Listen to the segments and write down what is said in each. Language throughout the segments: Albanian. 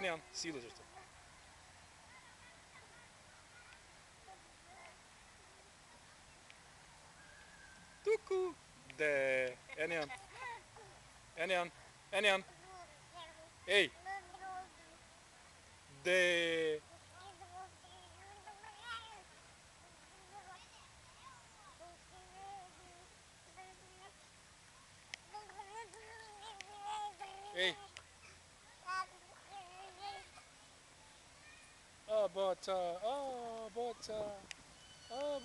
Eni janë, silës është. Tuku, de, eni janë, eni janë, eni janë, ej, de, ej, boca, boca,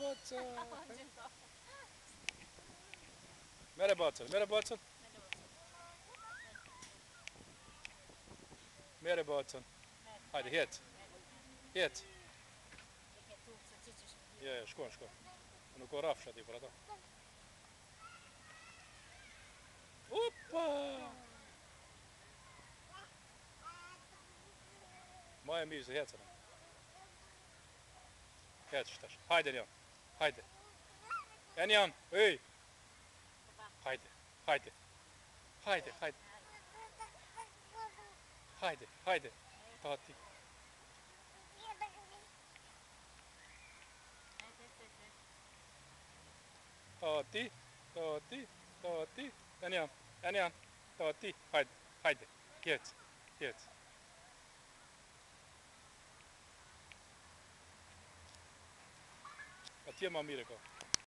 boca. Merhaba Atıl, merhaba Atıl. Merhaba Atıl. Hajde, hjet. Hjet. Shkon, shkon. Nuk o rafsh aty për ata. Opa! Ma e mirë se hecën. Hec shtash. Hajde Enjan. Hajde. Enjan, ej! Hajde, hajde. Hajde, hajde. Hajde, hajde. Tati. Tati, tati, tati. Enjan, Enjan. Tati, hajde, hajde. Hec, hec. Atje ma mire ka.